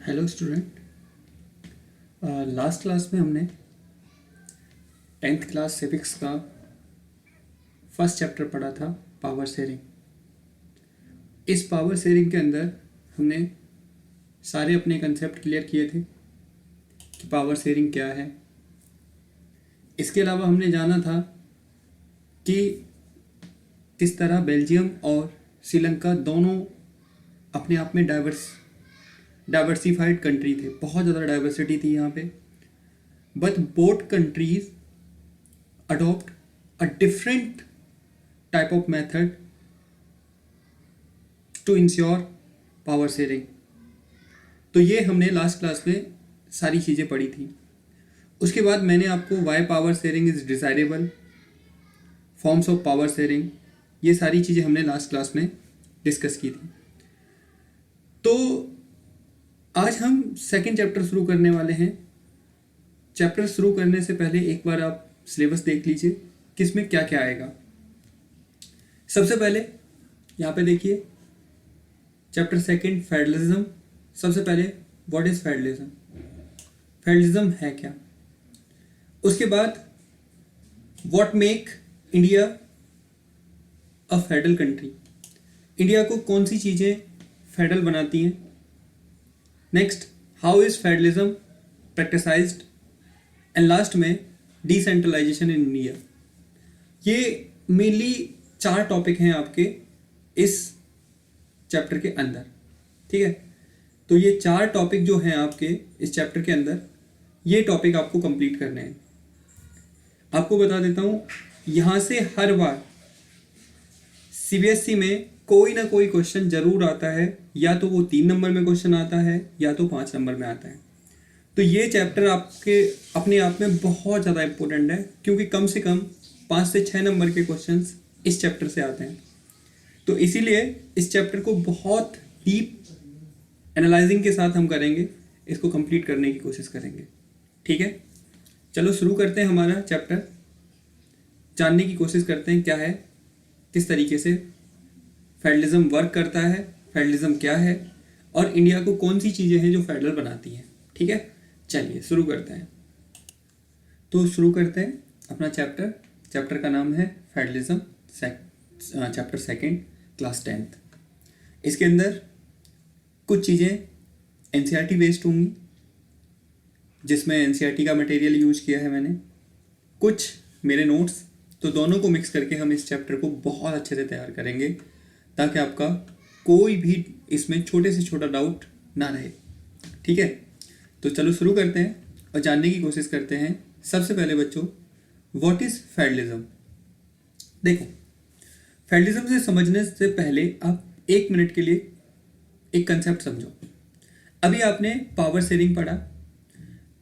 Hello student. Last class में हमने 10th class civics का फर्स्ट चैप्टर पढ़ा था, पावर शेयरिंग। इस पावर शेयरिंग के अंदर हमने सारे अपने कंसेप्ट क्लियर किए थे कि पावर शेयरिंग क्या है। इसके अलावा हमने जाना था कि किस तरह बेल्जियम और श्रीलंका दोनों अपने आप में डाइवर्सिफाइड कंट्री थे, बहुत ज़्यादा डाइवर्सिटी थी यहाँ पे। But both countries adopt a different type of method to ensure power sharing. तो ये हमने लास्ट क्लास में सारी चीज़ें पढ़ी थी। उसके बाद मैंने आपको why power sharing is desirable, forms of power sharing, ये सारी चीज़ें हमने लास्ट क्लास में डिस्कस की थी। तो आज हम सेकंड चैप्टर शुरू करने वाले हैं। चैप्टर शुरू करने से पहले एक बार आप सिलेबस देख लीजिए कि इसमें क्या क्या आएगा। सबसे पहले यहाँ पे देखिए चैप्टर सेकंड फेडरलिज्म। सबसे पहले व्हाट इज फेडरलिज्म, फेडरलिज्म है क्या। उसके बाद what make India a federal country, India को कौन सी चीज़ें फेडरल बनाती हैं। Next, how is federalism practised, and last में डिसेंट्रलाइजेशन इन इंडिया। ये मेनली 4 टॉपिक हैं आपके इस चैप्टर के अंदर, ठीक है। तो ये 4 टॉपिक जो हैं आपके इस चैप्टर के अंदर, ये टॉपिक आपको कंप्लीट करने हैं। आपको बता देता हूँ, यहाँ से हर बार सीबीएसई में कोई ना कोई क्वेश्चन जरूर आता है, या तो वो 3 नंबर में क्वेश्चन आता है या तो 5 नंबर में आता है। तो ये चैप्टर आपके अपने आप में बहुत ज़्यादा इंपॉर्टेंट है, क्योंकि कम से कम 5 से 6 नंबर के क्वेश्चंस इस चैप्टर से आते हैं। तो इसीलिए इस चैप्टर को बहुत डीप एनालाइजिंग के साथ हम करेंगे, इसको कंप्लीट करने की कोशिश करेंगे, ठीक है। चलो शुरू करते हैं हमारा चैप्टर, जानने की कोशिश करते हैं क्या है, किस तरीके से फेडरलिज्म वर्क करता है, फेडरलिज्म क्या है, और इंडिया को कौन सी चीज़ें हैं जो फेडरल बनाती हैं, ठीक है। चलिए शुरू करते हैं। तो शुरू करते हैं अपना चैप्टर का नाम है federalism, chapter second, class 10th। इसके अंदर कुछ चीज़ें एनसीईआरटी बेस्ड होंगी, जिसमें एनसीईआरटी का मटेरियल यूज किया है मैंने, कुछ मेरे नोट्स। तो दोनों को मिक्स करके हम इस चैप्टर को बहुत अच्छे से तैयार करेंगे, ताकि आपका कोई भी इसमें छोटे से छोटा डाउट ना रहे, ठीक है। तो चलो शुरू करते हैं और जानने की कोशिश करते हैं। सबसे पहले बच्चों, व्हाट इज फेडरलिज्म। देखो, फेडरलिज्म से समझने से पहले आप 1 मिनट के लिए एक कंसेप्ट समझो। अभी आपने पावर शेयरिंग पढ़ा,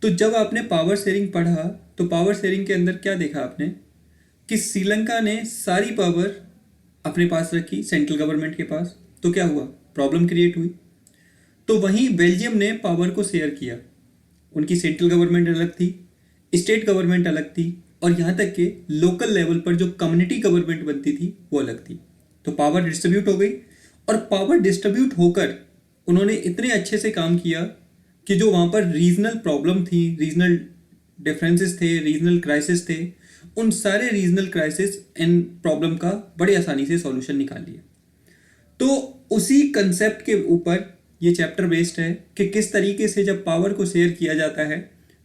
तो जब आपने पावर शेयरिंग पढ़ा तो पावर शेयरिंग के अंदर क्या देखा आपने कि श्रीलंका ने सारी पावर अपने पास रखी, सेंट्रल गवर्नमेंट के पास। तो क्या हुआ, प्रॉब्लम क्रिएट हुई। तो वहीं बेल्जियम ने पावर को शेयर किया, उनकी सेंट्रल गवर्नमेंट अलग थी, स्टेट गवर्नमेंट अलग थी, और यहाँ तक कि लोकल लेवल पर जो कम्युनिटी गवर्नमेंट बनती थी वो अलग थी। तो पावर डिस्ट्रीब्यूट हो गई, और पावर डिस्ट्रीब्यूट होकर उन्होंने इतने अच्छे से काम किया कि जो वहाँ पर रीजनल प्रॉब्लम थी, रीजनल डिफरेंसेस थे, रीजनल क्राइसिस थे, उन सारे रीजनल क्राइसिस एंड प्रॉब्लम का बड़ी आसानी से सॉल्यूशन निकाल लिया। तो उसी कंसेप्ट के ऊपर ये चैप्टर बेस्ड है कि किस तरीके से जब पावर को शेयर किया जाता है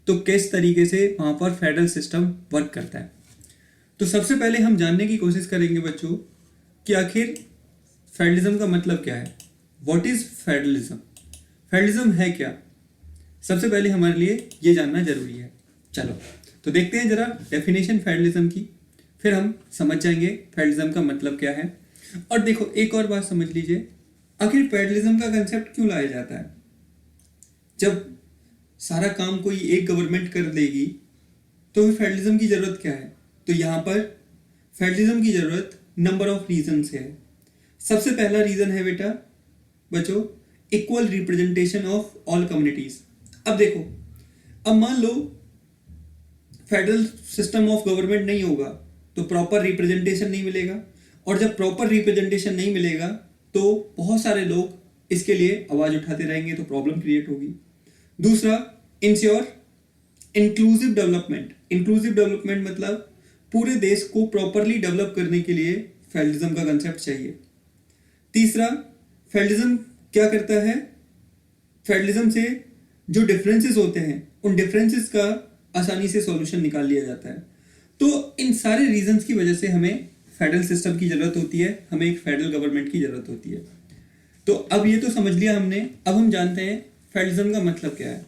तो किस तरीके से वहाँ पर फेडरल सिस्टम वर्क करता है। तो सबसे पहले हम जानने की कोशिश करेंगे बच्चों कि आखिर फेडरलिज्म का मतलब क्या है, व्हाट इज फेडरलिज्म, फेडरलिज्म है क्या। सबसे पहले हमारे लिए ये जानना जरूरी है। चलो तो देखते हैं जरा डेफिनेशन फेडरलिज्म की, फिर हम समझ जाएंगे फेडरलिज्म का मतलब क्या है। और देखो एक और बात समझ लीजिए, आखिर फेडरलिज्म का कंसेप्ट क्यों लाया जाता है। जब सारा काम कोई एक गवर्नमेंट कर देगी तो फिर फेडरलिज्म की जरूरत क्या है। तो यहाँ पर फेडरलिज्म की जरूरत नंबर ऑफ रीजन से है। सबसे पहला रीजन है बेटा बच्चों, equal representation of all communities. अब देखो, अब मान लो फेडरल सिस्टम ऑफ गवर्नमेंट नहीं होगा तो प्रॉपर रिप्रेजेंटेशन नहीं मिलेगा, और जब प्रॉपर रिप्रेजेंटेशन नहीं मिलेगा तो बहुत सारे लोग इसके लिए आवाज उठाते रहेंगे तो प्रॉब्लम क्रिएट होगी। दूसरा, ensure inclusive development. Inclusive development मतलब पूरे देश को प्रॉपरली डेवलप करने के लिए फेडरलिज्म का कंसेप्ट चाहिए। तीसरा, फेडरलिज्म क्या करता है, फेडरलिज्म से जो डिफरेंसेस होते हैं उन डिफरेंसेस का आसानी से सॉल्यूशन निकाल लिया जाता है। तो इन सारे रीजंस की वजह से हमें फेडरल सिस्टम की जरूरत होती है, हमें एक फेडरल गवर्नमेंट की जरूरत होती है। तो अब ये तो समझ लिया हमने, अब हम जानते हैं फेडरलिज्म का मतलब क्या है।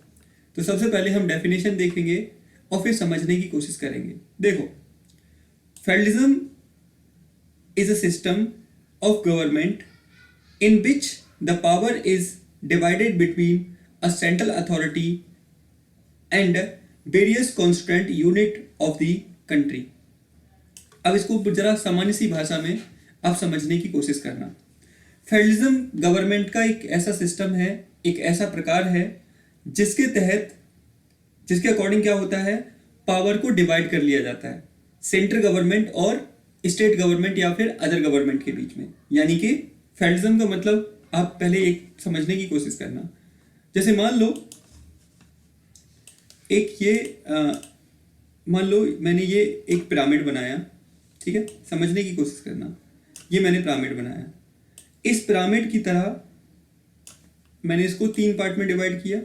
तो सबसे पहले हम डेफिनेशन देखेंगे और फिर समझने की कोशिश करेंगे। देखो, federalism is a system of government in which the power is divided between a central authority and various constituent unit of the country। अब इसको जरा सामान्य सी भाषा में आप समझने की कोशिश करना। फेडरलिज्म गवर्नमेंट का एक ऐसा सिस्टम है, एक ऐसा प्रकार है जिसके तहत, जिसके अकॉर्डिंग क्या होता है, पावर को डिवाइड कर लिया जाता है सेंट्रल गवर्नमेंट और स्टेट गवर्नमेंट या फिर अदर गवर्नमेंट के बीच में। यानी कि फेडरलिज्म का मतलब आप पहले एक समझने की कोशिश करना। जैसे मान लो मान लो मैंने ये एक पिरामिड बनाया, ठीक है, समझने की कोशिश करना। ये मैंने पिरामिड बनाया, इस पिरामिड की तरह मैंने इसको 3 पार्ट में डिवाइड किया,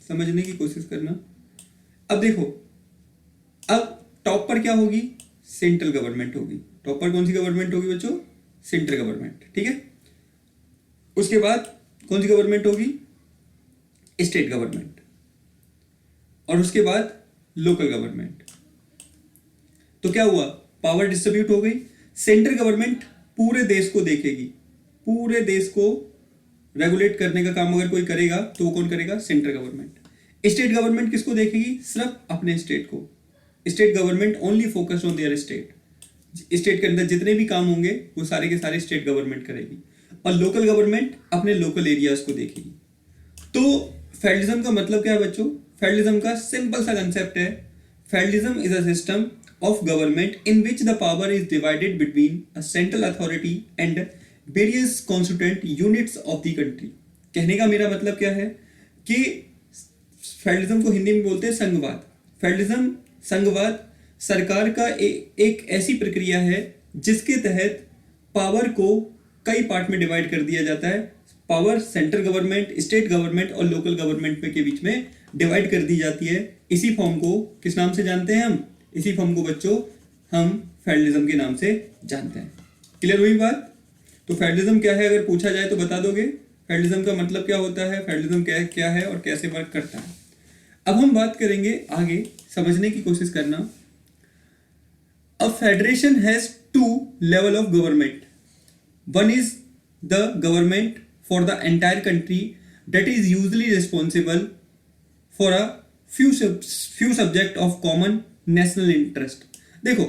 समझने की कोशिश करना। अब देखो, अब टॉप पर क्या होगी, सेंट्रल गवर्नमेंट होगी। टॉप पर कौन सी गवर्नमेंट होगी बच्चों, सेंट्रल गवर्नमेंट, ठीक है। उसके बाद कौन सी गवर्नमेंट होगी, स्टेट गवर्नमेंट, और उसके बाद लोकल गवर्नमेंट। तो क्या हुआ, पावर डिस्ट्रीब्यूट हो गई। सेंट्रल गवर्नमेंट पूरे देश को देखेगी, पूरे देश को रेगुलेट करने का काम अगर कोई करेगा तो वो कौन करेगा, सेंट्रल गवर्नमेंट। स्टेट गवर्नमेंट किसको देखेगी, सिर्फ अपने स्टेट को। State government only focus on their state. State के अंदर जितने भी काम होंगे वो सारे के सारे स्टेट गवर्नमेंट करेगी, और लोकल गवर्नमेंट अपने लोकल एरियाज को देखेगी। तो फेडरलिज्म का मतलब क्या है बच्चों, फेडरलिज्म का सिंपल सा कंसेप्ट है, federalism is a system of government in which the power is divided between a central authority and various constituent units of the country. कहने का मेरा मतलब क्या है कि फेडरलिज्म को हिंदी में बोलते हैं संघवाद। फेडरलिज्म, संघवाद सरकार का एक ऐसी प्रक्रिया है जिसके तहत पावर को कई पार्ट में डिवाइड कर दिया जाता है। Power central government, state government और लोकल गवर्नमेंट के बीच में डिवाइड कर दी जाती है। इसी फॉर्म को किस नाम से जानते हैं हम, इसी फॉर्म को बच्चों हम फेडरलिज्म के नाम से जानते हैं। क्लियर हुई बात। तो फेडरलिज्म क्या है अगर पूछा जाए तो बता दोगे, फेडरलिज्म का मतलब क्या होता है, फेडरलिज्म क्या है और कैसे वर्क करता है। अब हम बात करेंगे आगे, समझने की कोशिश करना। A federation has 2 level of government. One is the government for the entire country that is usually responsible for a few subject of common national interest। देखो,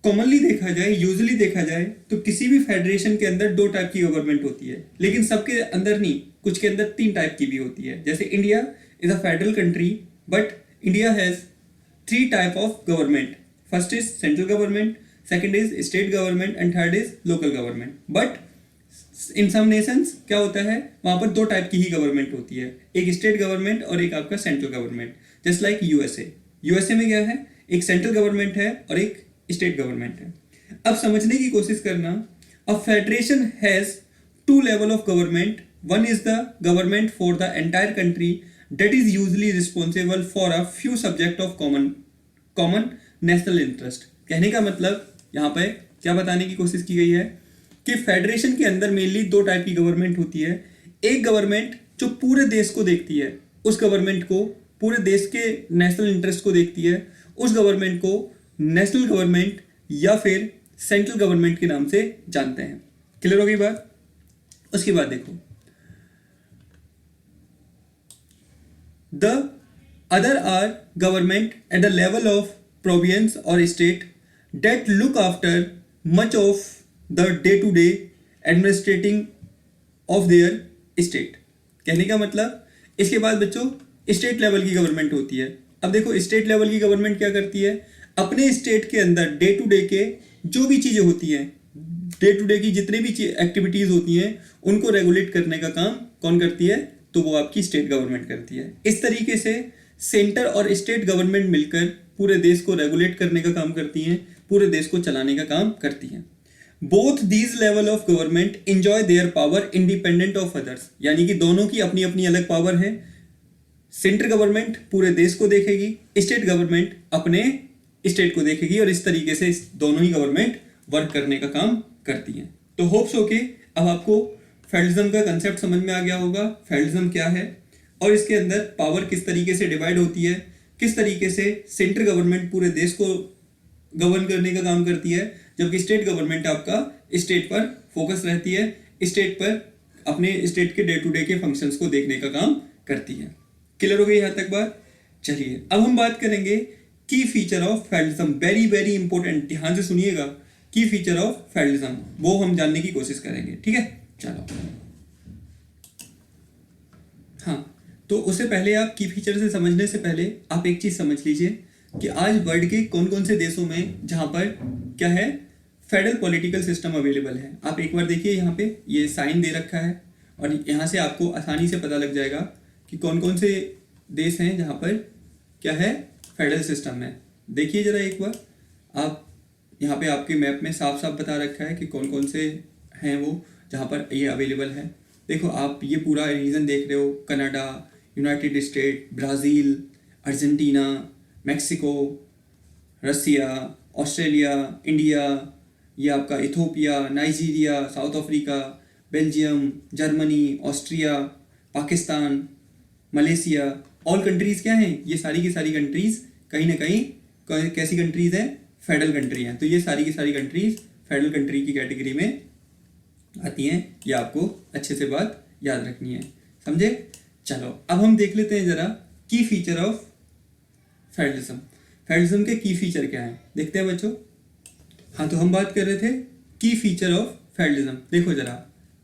कॉमनली देखा जाए, यूजुअली देखा जाए तो किसी भी फेडरेशन के अंदर 2 टाइप की गवर्नमेंट होती है, लेकिन सबके अंदर नहीं, कुछ के अंदर 3 टाइप की भी होती है। जैसे India is a federal country, but India has 3 type of government. First is central government, second is state government and third is local government. But in some nations क्या होता है, वहां पर 2 टाइप की ही गवर्नमेंट होती है, एक स्टेट गवर्नमेंट और एक आपका central government. Just like USA. USA में क्या है, एक सेंट्रल गवर्नमेंट है और एक स्टेट गवर्नमेंट है। अब समझने की कोशिश करना। A federation has 2 level of government. One is the government for the entire country that is usually responsible for a few subject of common national interest। कहने का मतलब यहाँ पे क्या बताने की कोशिश की गई है कि फेडरेशन के अंदर मेनली 2 टाइप की गवर्नमेंट होती है। एक गवर्नमेंट जो पूरे देश को देखती है, उस गवर्नमेंट को पूरे देश के नेशनल इंटरेस्ट को देखती है, उस गवर्नमेंट को नेशनल गवर्नमेंट या फिर सेंट्रल गवर्नमेंट के नाम से जानते हैं। क्लियर हो गई बात। उसके बाद देखो, the other are government at the level of province or state that look after much of the day-to-day administrating of their state। कहने का मतलब, इसके बाद बच्चों स्टेट लेवल की गवर्नमेंट होती है। अब देखो स्टेट लेवल की गवर्नमेंट क्या करती है, अपने स्टेट के अंदर डे टू डे के जो भी चीजें होती हैं, डे टू डे की जितनी भी एक्टिविटीज होती हैं उनको रेगुलेट करने का काम कौन करती है, तो वो आपकी स्टेट गवर्नमेंट करती है। इस तरीके से सेंटर और स्टेट गवर्नमेंट मिलकर पूरे देश को रेगुलेट करने का काम करती हैं, पूरे देश को चलाने का काम करती हैं। Both these level of government enjoy their power independent of others, यानी कि दोनों की अपनी अपनी अलग पावर है। सेंट्रल गवर्नमेंट पूरे देश को देखेगी, स्टेट गवर्नमेंट अपने स्टेट को देखेगी, और इस तरीके से दोनों ही गवर्नमेंट वर्क करने का काम करती हैं। तो होप्स हो के अब आपको फेडरलिज्म का कंसेप्ट समझ में आ गया होगा, फेडरलिज्म क्या है और इसके अंदर पावर किस तरीके से डिवाइड होती है, किस तरीके से सेंट्रल गवर्नमेंट पूरे देश को गवर्न करने का काम करती है, जबकि स्टेट गवर्नमेंट आपका स्टेट पर फोकस रहती है, स्टेट पर अपने स्टेट के डे टू डे के फंक्शंस को देखने का काम करती है। क्लियर हो गई यहाँ तक बात? चलिए अब हम बात करेंगे की feature of federalism. Very very important, ध्यान से सुनिएगा। की फीचर ऑफ फेडरलिज्म वो हम जानने की कोशिश करेंगे, ठीक है? चलो हाँ, तो उससे पहले आप की फीचर से समझने से पहले आप एक चीज समझ लीजिए कि आज वर्ल्ड के कौन कौन से देशों में जहां पर क्या है, फेडरल पॉलिटिकल सिस्टम अवेलेबल है। आप एक बार देखिए, यहाँ पे ये साइन दे रखा है और यहाँ से आपको आसानी से पता लग जाएगा कि कौन कौन से देश हैं जहाँ पर क्या है, फेडरल सिस्टम है। देखिए जरा एक बार, आप यहाँ पे आपके मैप में साफ साफ बता रखा है कि कौन कौन से हैं वो जहाँ पर ये अवेलेबल है। देखो आप ये पूरा रीजन देख रहे हो, Canada, United State, Brazil, Argentina, Mexico, Russia, Australia, India, ये आपका Ethiopia, Nigeria, South Africa, Belgium, Germany, Austria, Pakistan, Malaysia, all countries क्या हैं, ये सारी की सारी कंट्रीज़ कहीं ना कहीं कैसी कंट्रीज़ हैं, फेडरल कंट्री हैं। तो ये सारी की सारी कंट्रीज़ फेडरल कंट्री की कैटेगरी में आती हैं। ये आपको अच्छे से बात याद रखनी है, समझे? चलो अब हम देख लेते हैं जरा की फीचर ऑफ फेडरलिज्म। फेडरलिज्म के की फीचर क्या है देखते हैं बच्चों। हाँ, तो हम बात कर रहे थे की फीचर ऑफ फेडरलिज्म। देखो जरा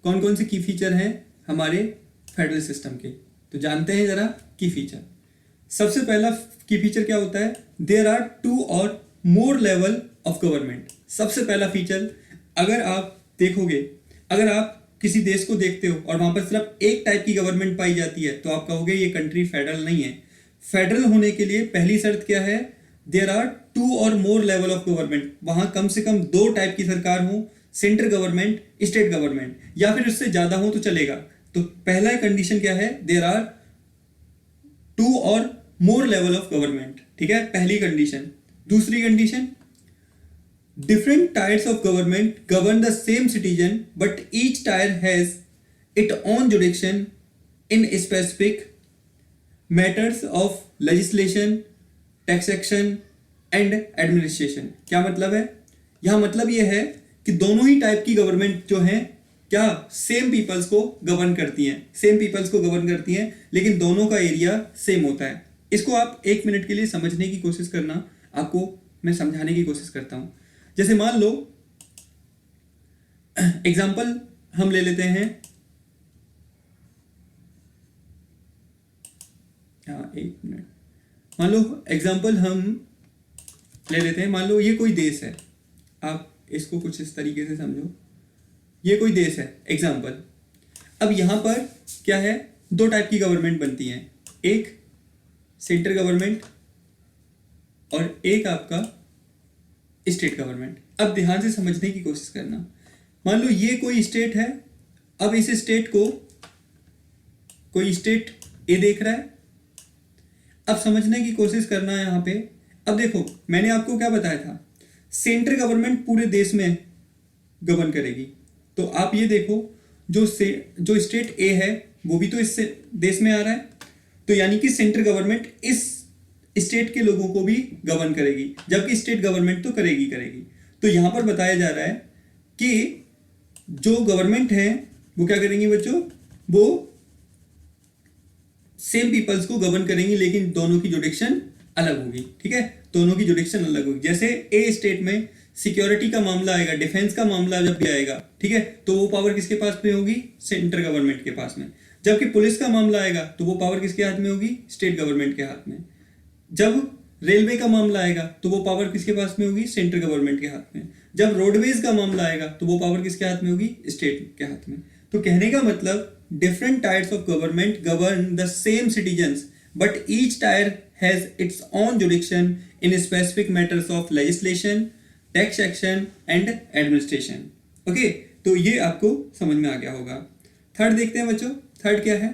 कौन कौन से की फीचर हैं हमारे फेडरल सिस्टम के, तो जानते हैं जरा की फीचर। सबसे पहला की फीचर क्या होता है, देयर आर 2 और मोर लेवल ऑफ गवर्नमेंट। सबसे पहला फीचर, अगर आप देखोगे, अगर आप किसी देश को देखते हो और वहां पर सिर्फ एक टाइप की गवर्नमेंट पाई जाती है तो आप कहोगे ये कंट्री फेडरल नहीं है। फेडरल होने के लिए पहली शर्त क्या है, देयर आर 2 और मोर लेवल ऑफ गवर्नमेंट। वहां कम से कम 2 टाइप की सरकार हो, सेंट्रल गवर्नमेंट, स्टेट गवर्नमेंट, या फिर उससे ज्यादा हो तो चलेगा। तो पहला कंडीशन क्या है, देयर आर 2 और मोर लेवल ऑफ गवर्नमेंट, ठीक है, पहली कंडीशन। दूसरी condition, different tiers of government govern the same citizen but each tier has its own jurisdiction in specific matters of legislation, taxation and administration। क्या मतलब है, यहाँ मतलब ये है कि दोनों ही टाइप की गवर्नमेंट जो है क्या सेम पीपल्स को गवर्न करती हैं, सेम पीपल्स को गवर्न करती हैं, लेकिन दोनों का एरिया सेम होता है। इसको आप 1 मिनट के लिए समझने की कोशिश करना, आपको मैं समझाने की कोशिश करता हूं। जैसे मान लो एग्जाम्पल हम ले लेते हैं, हाँ 1 मिनट, मान लो एग्जाम्पल हम ले लेते हैं। मान लो ये कोई देश है, आप इसको कुछ इस तरीके से समझो, ये कोई देश है एग्जाम्पल। अब यहां पर क्या है, 2 टाइप की गवर्नमेंट बनती हैं, एक सेंट्रल गवर्नमेंट और एक आपका स्टेट गवर्नमेंट। अब ध्यान से समझने की कोशिश करना। मान लो ये कोई स्टेट है, अब इस स्टेट को कोई स्टेट ए देख रहा है। अब समझने की कोशिश करना है यहाँ पे। अब देखो मैंने आपको क्या बताया था, सेंट्रल गवर्नमेंट पूरे देश में गवर्न करेगी। तो आप ये देखो जो स्टेट ए है वो भी तो इस देश में आ रहा है, तो यानी कि सेंट्रल गवर्नमेंट इस स्टेट के लोगों को भी गवर्न करेगी, जबकि स्टेट गवर्नमेंट तो करेगी। तो यहां पर बताया जा रहा है कि जो गवर्नमेंट है वो क्या करेंगी बच्चों, वो सेम पीपल्स को गवर्न करेंगी, लेकिन दोनों की जुडिक्शन अलग होगी, ठीक है, दोनों की जुडिक्शन अलग होगी। जैसे ए स्टेट में सिक्योरिटी का मामला आएगा, डिफेंस का मामला जब भी आएगा, ठीक है, तो वो पावर किसके पास में होगी, सेंट्रल गवर्नमेंट के पास में। जबकि पुलिस का मामला आएगा तो वो पावर किसके हाथ में होगी, स्टेट गवर्नमेंट के हाथ में। जब रेलवे का मामला आएगा तो वो पावर किसके पास में होगी, सेंट्रल गवर्नमेंट के हाथ में। जब रोडवेज का मामला आएगा तो वो पावर किसके हाथ में होगी? स्टेट के हाथ में। तो कहने का मतलब different tyres of government govern the same citizens but each tyre has its own jurisdiction in specific matters of legislation, tax action and administration. Okay, तो ये आपको समझ में आ गया होगा। थर्ड देखते हैं बच्चों, थर्ड क्या है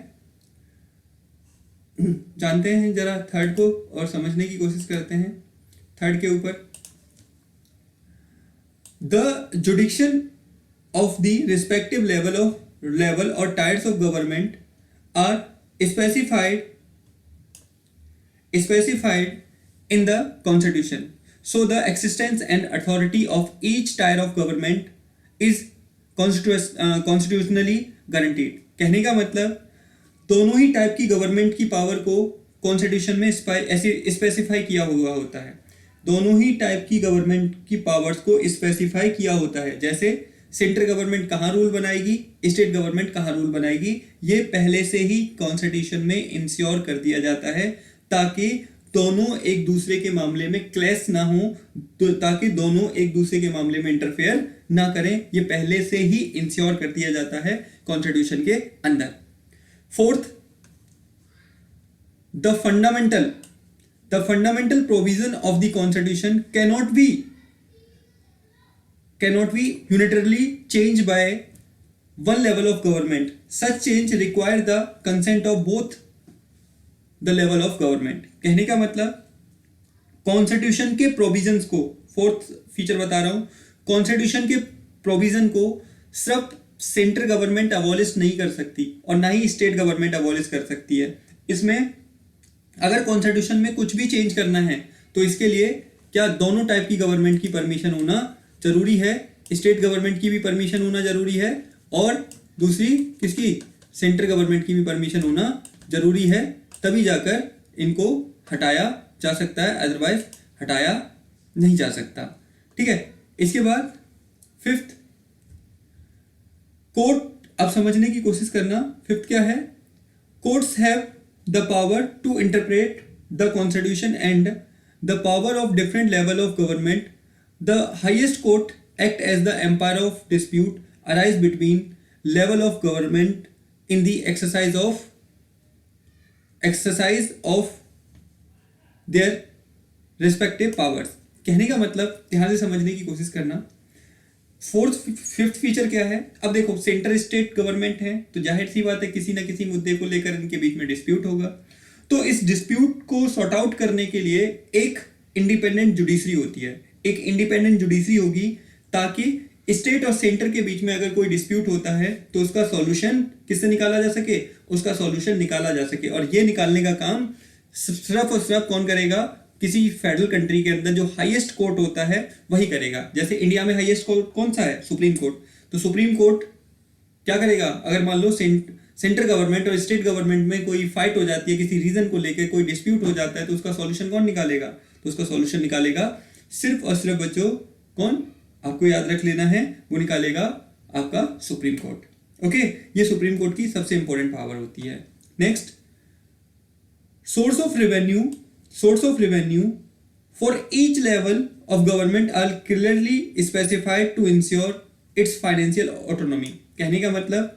जानते हैं जरा थर्ड को और समझने की कोशिश करते हैं। थर्ड के ऊपर the jurisdiction of the respective level और tiers of government are specified in the constitution, so the existence and authority of each tier of government is constitutionally guaranteed। कहने का मतलब दोनों ही टाइप की गवर्नमेंट की पावर को कॉन्स्टिट्यूशन में ऐसे स्पेसिफाई किया हुआ होता है। दोनों ही टाइप की गवर्नमेंट की पावर्स को स्पेसिफाई किया होता है। जैसे सेंट्रल गवर्नमेंट कहाँ रूल बनाएगी, स्टेट गवर्नमेंट कहाँ रूल बनाएगी, ये पहले से ही कॉन्स्टिट्यूशन में इंश्योर कर दिया जाता है ताकि दोनों एक दूसरे के मामले में क्लैश ना हो, तो ताकि दोनों एक दूसरे के मामले में इंटरफेयर ना करें। ये पहले से ही इंश्योर कर दिया जाता है कॉन्स्टिट्यूशन के अंदर। Fourth, the fundamental provision of the constitution cannot be unilaterally changed by one level of government. Such change require the consent of both the level of government। कहने का मतलब कॉन्स्टिट्यूशन के प्रोविजंस को, फोर्थ फीचर बता रहा हूं, constitution के provision को सिर्फ सेंट्रल गवर्नमेंट अबॉलिश नहीं कर सकती और ना ही स्टेट गवर्नमेंट अबॉलिश कर सकती है। इसमें अगर कॉन्स्टिट्यूशन में कुछ भी चेंज करना है तो इसके लिए क्या दोनों टाइप की गवर्नमेंट की परमिशन होना जरूरी है, स्टेट गवर्नमेंट की भी परमिशन होना जरूरी है और दूसरी किसकी, सेंट्रल गवर्नमेंट की भी परमिशन होना जरूरी है, तभी जाकर इनको हटाया जा सकता है, अदरवाइज हटाया नहीं जा सकता। ठीक है, इसके बाद फिफ्थ, कोर्ट, अब समझने की कोशिश करना। फिफ्थ क्या है? Courts have the power to interpret the constitution and the power of different level of government. The highest court act as the umpire of dispute arise between level of government in the exercise of their respective powers। कहने का मतलब ध्यान से समझने की कोशिश करना। Fifth feature क्या है? अब देखो, सेंटर स्टेट गवर्नमेंट है तो जाहिर सी बात है किसी ना किसी मुद्दे को लेकर इनके बीच में डिस्प्यूट होगा। तो इस डिस्प्यूट को सॉर्ट आउट करने के लिए एक इंडिपेंडेंट जुडिशरी होती है, एक इंडिपेंडेंट जुडिशरी होगी ताकि स्टेट और सेंटर के बीच में अगर कोई डिस्प्यूट होता है तो उसका सॉल्यूशन किससे निकाला जा सके, उसका सॉल्यूशन निकाला जा सके। और ये निकालने का काम सिर्फ और सिर्फ कौन करेगा? किसी फेडरल कंट्री के अंदर जो हाईएस्ट कोर्ट होता है वही करेगा। जैसे इंडिया में हाईएस्ट कोर्ट कौन सा है? Supreme court. तो सुप्रीम कोर्ट क्या करेगा? अगर मान लो सेंट्रल गवर्नमेंट और स्टेट गवर्नमेंट में कोई फाइट हो जाती है, किसी रीजन को लेकर कोई डिस्प्यूट हो जाता है, तो उसका सॉल्यूशन कौन निकालेगा? तो उसका सॉल्यूशन निकालेगा सिर्फ और सिर्फ बच्चों कौन, आपको याद रख लेना है, वो निकालेगा आपका सुप्रीम कोर्ट। ओके, ये सुप्रीम कोर्ट की सबसे इंपॉर्टेंट पावर होती है। Next, source of revenue for each level of government are clearly specified to ensure its financial autonomy. कहने का मतलब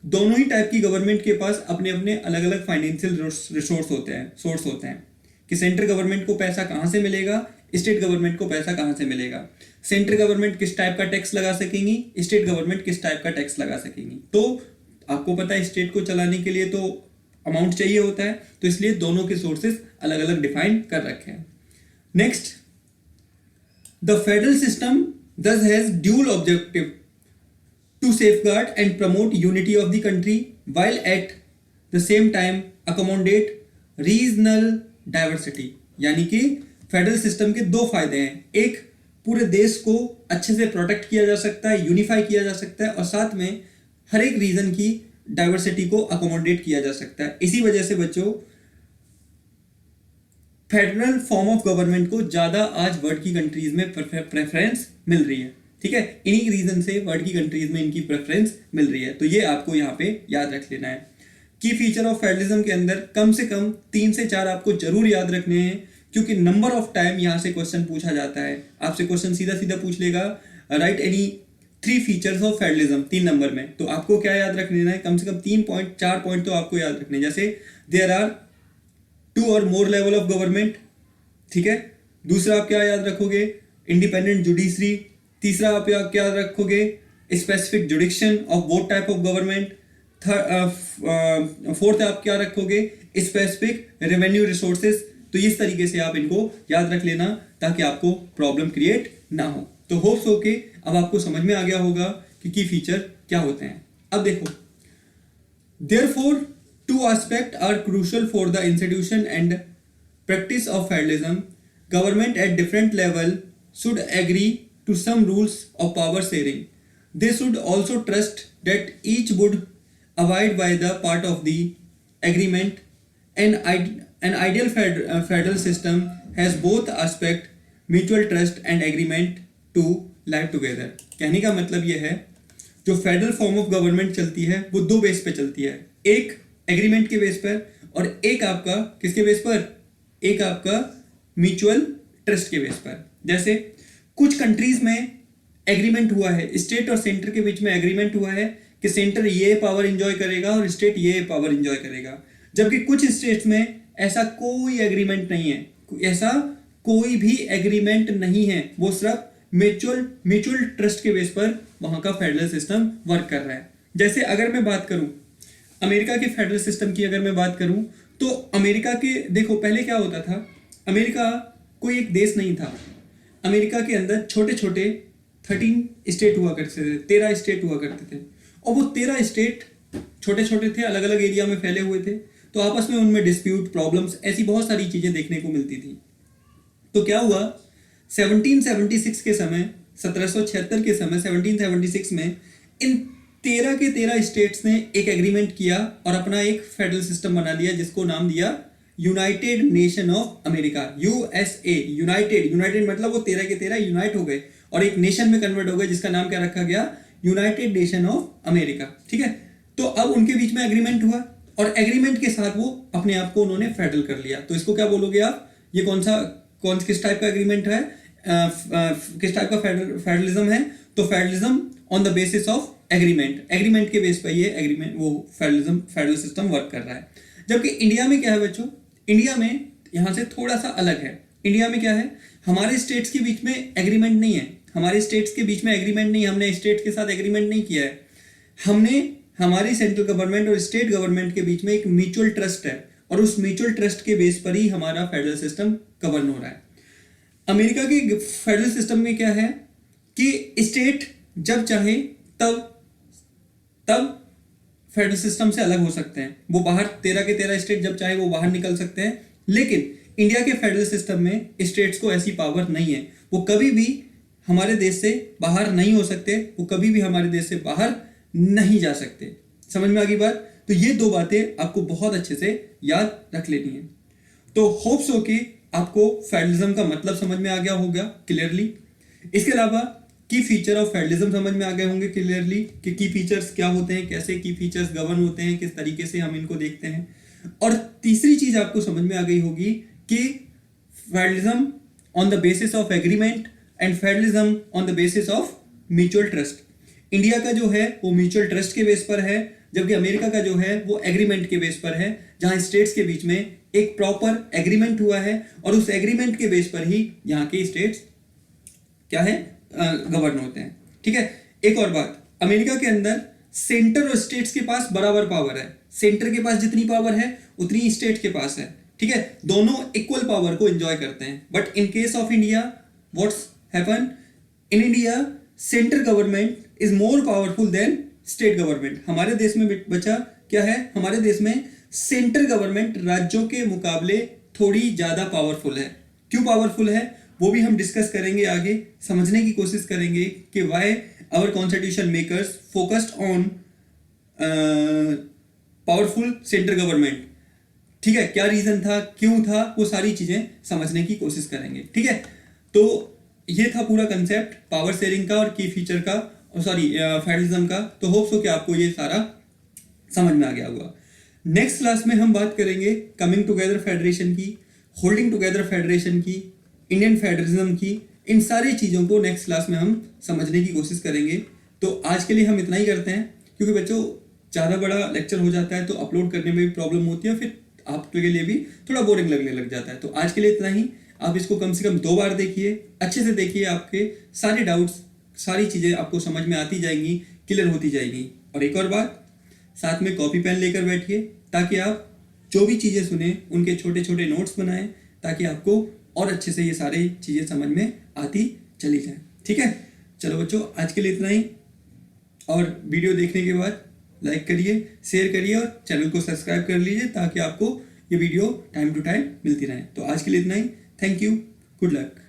दोनों ही टाइप की गवर्नमेंट के पास अपने अपने अलग अलग फाइनेंशियल सोर्स होते हैं कि सेंट्रल गवर्नमेंट को पैसा कहां से मिलेगा, स्टेट गवर्नमेंट को पैसा कहां से मिलेगा, सेंट्रल गवर्नमेंट किस टाइप का टैक्स लगा सकेंगी, स्टेट गवर्नमेंट किस टाइप का टैक्स लगा सकेंगी। तो आपको पता है स्टेट को चलाने के लिए तो अमाउंट चाहिए होता है, तो इसलिए दोनों के सोर्सेस अलग अलग डिफाइन कर रखे हैं। Next, the federal system thus has dual objective to safeguard and promote unity of the country while at the same time accommodate regional diversity। यानी कि फेडरल सिस्टम के दो फायदे हैं, एक पूरे देश को अच्छे से प्रोटेक्ट किया जा सकता है, यूनिफाई किया जा सकता है और साथ में हर एक रीजन की डाइवर्सिटी को अकोमोडेट किया जा सकता है। इसी वजह से बच्चों फेडरल फॉर्म ऑफ गवर्नमेंट को ज्यादा आज वर्ल्ड की कंट्रीज में प्रेफरेंस मिल रही है। ठीक है, इन्हीं रीजन से वर्ल्ड की कंट्रीज में इनकी प्रेफरेंस मिल रही है। तो ये आपको यहाँ पे याद रख लेना है। की फीचर ऑफ फेडरलिज्म के अंदर कम से कम 3 से 4 आपको जरूर याद रखने हैं, क्योंकि नंबर ऑफ टाइम यहाँ से क्वेश्चन पूछा जाता है। आपसे क्वेश्चन सीधा सीधा पूछ लेगा right any 3 features of federalism 3 number में, तो आपको क्या याद रख लेना है, कम से कम 3 पॉइंट 4 पॉइंट तो आपको याद रखने हैं। जैसे देयर आर 2 और मोर लेवल ऑफ गवर्नमेंट, ठीक है। दूसरा आप क्या याद रखोगे, इंडिपेंडेंट जुडिशरी। तीसरा आप क्या याद रखोगे, specific जुडिक्शन of both type of government. Fourth आप क्या रखोगे, स्पेसिफिक रेवेन्यू रिसोर्सेज। तो इस तरीके से आप इनको याद रख लेना ताकि आपको प्रॉब्लम क्रिएट ना हो। तो होप्स हो के अब आपको समझ में आ गया होगा कि की फीचर क्या होते हैं। अब देखो, therefore 2 aspects are crucial for the institution and practice of federalism. Government at different level should agree to some rules of power sharing. They should also trust that each would abide by the part of the agreement. An ideal federal system has both aspect, mutual trust and agreement to live together. कहने का मतलब यह है, जो federal form of government चलती है वो 2 base पे चलती है, एक एग्रीमेंट के बेस पर और एक आपका किसके बेस पर, एक आपका म्यूचुअल ट्रस्ट के बेस पर। जैसे कुछ कंट्रीज में एग्रीमेंट हुआ है, स्टेट और सेंटर के बीच में एग्रीमेंट हुआ है कि सेंटर ये पावर एंजॉय करेगा और स्टेट ये पावर एंजॉय करेगा, जबकि कुछ स्टेट्स में ऐसा कोई एग्रीमेंट नहीं है, ऐसा कोई भी एग्रीमेंट नहीं है, वो सिर्फ म्यूचुअल ट्रस्ट के बेस पर वहां का फेडरल सिस्टम वर्क कर रहा है। जैसे अगर मैं बात करूं अमेरिका के फेडरल सिस्टम की, अगर मैं बात करूं तो अमेरिका के, देखो पहले क्या होता था, अमेरिका कोई एक देश नहीं था, अमेरिका के अंदर छोटे छोटे 13 स्टेट हुआ करते थे, 13 स्टेट हुआ करते थे, और वो 13 स्टेट छोटे छोटे थे, अलग अलग एरिया में फैले हुए थे, तो आपस में उनमें डिस्प्यूट, प्रॉब्लम्स, ऐसी बहुत सारी चीजें देखने को मिलती थी। तो क्या हुआ, 1776 के समय, 1776 के समय 1776 में इन 13 के 13 स्टेट्स ने एक एग्रीमेंट किया और अपना एक फेडरल सिस्टम बना लिया, जिसको नाम दिया United nation of America, USA. United मतलब वो 13 के 13 यूनाइट हो गए और एक नेशन में कन्वर्ट हो गए, जिसका नाम क्या रखा गया, यूनाइटेड नेशन ऑफ अमेरिका, ठीक है। तो अब उनके बीच में एग्रीमेंट हुआ और एग्रीमेंट के साथ वो अपने आप को उन्होंने फेडरल कर लिया। तो इसको क्या बोलोगे आप, ये किस टाइप का एग्रीमेंट है, किस टाइप का फेडरलिज्म है, तो federalism on the basis of agreement के बेस पर ये एग्रीमेंट, वो फेडरल सिस्टम वर्क कर रहा है। जबकि इंडिया में क्या है बच्चों, इंडिया में यहां से थोड़ा सा अलग है। इंडिया में क्या है, हमारे स्टेट्स के बीच में एग्रीमेंट नहीं है, हमारे स्टेट्स के बीच में एग्रीमेंट नहीं, हमने स्टेट के साथ एग्रीमेंट नहीं किया है, हमने हमारी सेंट्रल गवर्नमेंट और स्टेट गवर्नमेंट के बीच में एक म्यूचुअल ट्रस्ट है और उस म्यूचुअल ट्रस्ट के बेस पर ही हमारा फेडरल सिस्टम गवर्न हो रहा है। अमेरिका के फेडरल सिस्टम में क्या है कि स्टेट जब चाहे तब फेडरल सिस्टम से अलग हो सकते हैं, वो बाहर 13 के 13 स्टेट जब चाहे वो बाहर निकल सकते हैं, लेकिन इंडिया के फेडरल सिस्टम में स्टेट्स को ऐसी पावर नहीं है, वो कभी भी हमारे देश से बाहर नहीं हो सकते, वो कभी भी हमारे देश से बाहर नहीं जा सकते। समझ में आ गई बात? तो ये 2 बातें आपको बहुत अच्छे से याद रख लेनी है। तो होप्स हो कि आपको फेडरलिज्म का मतलब समझ में आ गया होगा क्लियरली। इसके अलावा की फीचर ऑफ फेडरलिज्म समझ में आ गए होंगे क्लियरली कि की फीचर्स क्या होते हैं, कैसे की फीचर्स गवर्न होते हैं, किस तरीके से हम इनको देखते हैं। और तीसरी चीज आपको समझ में आ गई होगी कि federalism on the basis of agreement and federalism on the basis of mutual trust. India का जो है वो म्यूचुअल ट्रस्ट के बेस पर है, जबकि अमेरिका का जो है वो एग्रीमेंट के बेस पर है, जहां स्टेट्स के बीच में एक प्रॉपर एग्रीमेंट हुआ है और उस एग्रीमेंट के बेस पर ही यहाँ के स्टेट्स क्या है, गवर्न होते हैं। ठीक है, एक और बात, अमेरिका के अंदर सेंटर और स्टेट्स के पास बराबर पावर है, सेंटर के पास जितनी पावर है उतनी स्टेट के पास है। ठीक है, दोनों इक्वल पावर को एंजॉय करते हैं। But in case of India what's happen, in India central government is more powerful than state government. हमारे देश में बचा क्या है, हमारे देश में सेंट्रल गवर्नमेंट राज्यों के मुकाबले थोड़ी ज्यादा पावरफुल है। क्यों पावरफुल है वो भी हम डिस्कस करेंगे, आगे समझने की कोशिश करेंगे कि why our constitution makers focused on powerful central government. ठीक है, क्या रीजन था, क्यों था, वो सारी चीजें समझने की कोशिश करेंगे। ठीक है, तो ये था पूरा कंसेप्ट पावर शेयरिंग का और की फीचर का, सॉरी फेडरलिज्म का। तो होप्स हो कि आपको ये सारा समझ में आ गया होगा। नेक्स्ट क्लास में हम बात करेंगे कमिंग टुगेदर फेडरेशन की, होल्डिंग टुगेदर फेडरेशन की, इंडियन फेडरलिज्म की, इन सारी चीज़ों को नेक्स्ट क्लास में हम समझने की कोशिश करेंगे। तो आज के लिए हम इतना ही करते हैं, क्योंकि बच्चों ज़्यादा बड़ा लेक्चर हो जाता है तो अपलोड करने में भी प्रॉब्लम होती है, फिर आपके लिए भी थोड़ा बोरिंग लगने लग जाता है। तो आज के लिए इतना ही। आप इसको कम से कम 2 बार देखिए, अच्छे से देखिए, आपके सारे डाउट्स, सारी चीज़ें आपको समझ में आती जाएंगी, क्लियर होती जाएगी। और एक और बात, साथ में कॉपी पेन लेकर बैठिए, ताकि आप जो भी चीज़ें सुने उनके छोटे छोटे नोट्स बनाएं, ताकि आपको और अच्छे से ये सारी चीज़ें समझ में आती चली जाए। ठीक है, चलो बच्चों आज के लिए इतना ही। और वीडियो देखने के बाद लाइक करिए, शेयर करिए और चैनल को सब्सक्राइब कर लीजिए, ताकि आपको ये वीडियो टाइम टू टाइम मिलती रहे। तो आज के लिए इतना ही। Thank you, good luck.